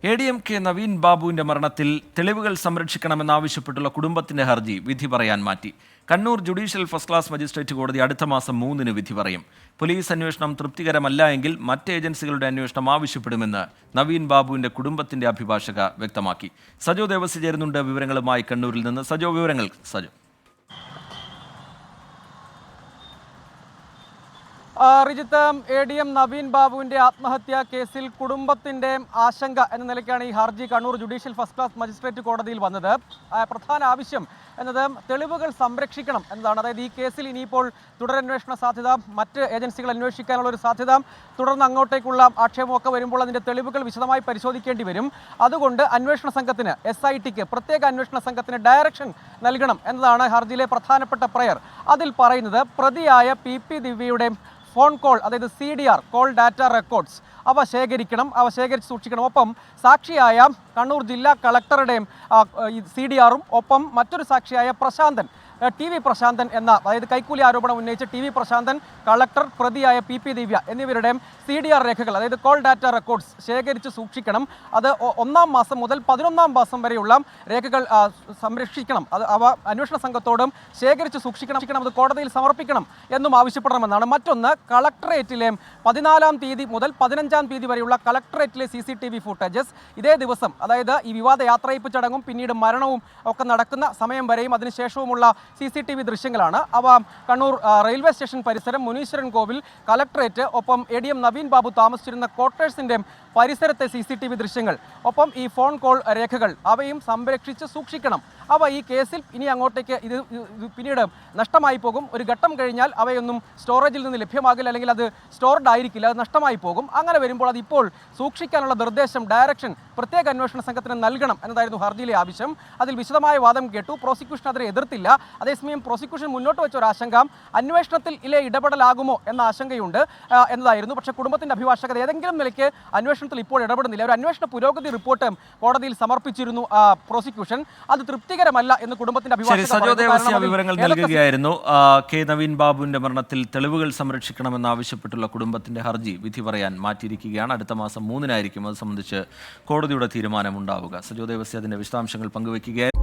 ADMK Naveen ബാബുവിന്റെ മരണത്തിൽ തെളിവുകൾ സംരക്ഷിക്കണമെന്നാവശ്യപ്പെട്ടുള്ള കുടുംബത്തിന്റെ ഹർജി വിധി പറയാൻ മാറ്റി. Kannur judicial first class magistrate കോടതി അടുത്ത മാസം 3-ന് വിധി പറയും. പോലീസ് അന്വേഷണം തൃപ്തികരമല്ല എങ്കിൽ മറ്റ് ഏജൻസികളുടെ അന്വേഷണം ആവശ്യപ്പെടുമെന്ന് നവീൻ ബാബുവിന്റെ കുടുംബത്തിന്റെ അഭിഭാഷക വ്യക്തമാക്കി. സജോ ദേവസ്യ ചേരുന്നുണ്ട് വിവരങ്ങളുമായി കണ്ണൂരിൽ നിന്ന്. സജോ, വിവരങ്ങൾ. സജോ. റിജിത്ത്, ADM നവീൻ ബാബുവിൻ്റെ ആത്മഹത്യാ കേസിൽ കുടുംബത്തിൻ്റെ ആശങ്ക എന്ന നിലയ്ക്കാണ് ഈ ഹർജി Kannur judicial first class magistrate കോടതിയിൽ വന്നത്. പ്രധാന ആവശ്യം എന്നത് തെളിവുകൾ സംരക്ഷിക്കണം എന്നതാണ്. അതായത് ഈ കേസിൽ ഇനിയിപ്പോൾ തുടരന്വേഷണ സാധ്യത, മറ്റ് ഏജൻസികൾ അന്വേഷിക്കാനുള്ള ഒരു സാധ്യത, തുടർന്ന് അങ്ങോട്ടേക്കുള്ള ആക്ഷേപമൊക്കെ വരുമ്പോൾ അതിൻ്റെ തെളിവുകൾ വിശദമായി പരിശോധിക്കേണ്ടി വരും. അതുകൊണ്ട് അന്വേഷണ സംഘത്തിന്, SITക്ക്, പ്രത്യേക അന്വേഷണ സംഘത്തിന് ഡയറക്ഷൻ നൽകണം എന്നതാണ് ഹർജിയിലെ പ്രധാനപ്പെട്ട പ്രയർ. അതിൽ പറയുന്നത് പ്രതിയായ PP ദിവ്യയുടെ ഫോൺ കോൾ, അതായത് CDR, കോൾ ഡാറ്റ റെക്കോർഡ്സ്, അവ ശേഖരിച്ച് സൂക്ഷിക്കണം. ഒപ്പം സാക്ഷിയായ കണ്ണൂർ ജില്ലാ കളക്ടറുടെയും CDR-ഉം ഒപ്പം മറ്റൊരു സാക്ഷിയായ പ്രശാന്തൻ, TV പ്രശാന്തൻ എന്ന, അതായത് കൈക്കൂലി ആരോപണം ഉന്നയിച്ച TV പ്രശാന്തൻ, കളക്ടർ, പ്രതിയായ PP ദിവ്യ എന്നിവരുടെയും CDR രേഖകൾ, അതായത് കോൾ ഡാറ്റ റെക്കോർഡ്സ് ശേഖരിച്ച് സൂക്ഷിക്കണം. അത് 1-ാം മാസം മുതൽ 11-ാം മാസം വരെയുള്ള രേഖകൾ സംരക്ഷിക്കണം. അവ അന്വേഷണ സംഘത്തോടും ശേഖരിച്ച് സൂക്ഷിക്കണം. അത് കോടതിയിൽ സമർപ്പിക്കണം എന്നും ആവശ്യപ്പെടണമെന്നാണ്. മറ്റൊന്ന്, കളക്ടറേറ്റിലെ 14-ാം തീയതി മുതൽ 15-ാം തീയതി വരെയുള്ള കളക്ടറേറ്റിലെ CCTV ഫുട്ടേജസ്, ഇതേ ദിവസം, അതായത് ഈ വിവാദ യാത്രയപ്പ് ചടങ്ങും പിന്നീട് മരണവും ഒക്കെ നടക്കുന്ന സമയം വരെയും അതിനുശേഷവുമുള്ള CCTV ദൃശ്യങ്ങളാണ്. അവ കണ്ണൂർ റെയിൽവേ സ്റ്റേഷൻ പരിസരം, മുനീശ്വരൻ കോവിൽ, കളക്ടറേറ്റ്, ഒപ്പം ADM നവീൻ ബാബു താമസിച്ചിരുന്ന ക്വാർട്ടേഴ്സിൻ്റെ പരിസരത്തെ CCTV ദൃശ്യങ്ങൾ, ഒപ്പം ഈ ഫോൺ കോൾ രേഖകൾ, അവയും സംരക്ഷിച്ച് സൂക്ഷിക്കണം. അവ ഈ കേസിൽ ഇനി അങ്ങോട്ടേക്ക് ഇത് പിന്നീട് നഷ്ടമായി പോകും. ഒരു ഘട്ടം കഴിഞ്ഞാൽ അവയൊന്നും സ്റ്റോറേജിൽ നിന്ന് ലഭ്യമാകില്ല, അല്ലെങ്കിൽ അത് സ്റ്റോർഡ് ആയിരിക്കില്ല, അത് നഷ്ടമായി പോകും. അങ്ങനെ വരുമ്പോൾ അത് ഇപ്പോൾ സൂക്ഷിക്കാനുള്ള നിർദ്ദേശം, ഡയറക്ഷൻ പ്രത്യേക അന്വേഷണ സംഘത്തിന് നൽകണം എന്നതായിരുന്നു ഹർജിയിലെ ആവശ്യം. അതിൽ വിശദമായ വാദം കേട്ടു. പ്രോസിക്യൂഷൻ അതിനെ എതിർത്തില്ല. അതേസമയം പ്രോസിക്യൂഷൻ മുന്നോട്ട് വെച്ച ഒരു ആശങ്ക അന്വേഷണത്തിൽ ഇടപെടലാകുമോ എന്ന ആശങ്കയുണ്ട് എന്നതായിരുന്നു. പക്ഷേ കുടുംബത്തിൻ്റെ അഭിഭാഷകർ ഏതെങ്കിലും നിലയ്ക്ക് അന്വേഷണത്തിൽ ഇപ്പോൾ ഇടപെടുന്നില്ല. ഒരു അന്വേഷണ പുരോഗതി റിപ്പോർട്ട് കോടതിയിൽ സമർപ്പിച്ചിരുന്നു പ്രോസിക്യൂഷൻ. അത് തൃപ്തികരമല്ല എന്ന് കുടുംബത്തിന്റെ അഭിഭാഷകർ വിവരങ്ങൾ നൽകുകയായിരുന്നു. K നവീൻ ബാബുവിന്റെ മരണത്തിൽ തെളിവുകൾ സംരക്ഷിക്കണമെന്നാവശ്യപ്പെട്ടുള്ള കുടുംബത്തിന്റെ ഹർജി വിധി പറയാൻ മാറ്റിയിരിക്കുകയാണ്. അടുത്ത മാസം 3-നായിരിക്കും അത് സംബന്ധിച്ച് കോടതിയുടെ തീരുമാനമുണ്ടാവുക. സജോ ദേവസ്യ അതിന്റെ വിശദാംശങ്ങൾ പങ്കുവയ്ക്കുകയായിരുന്നു.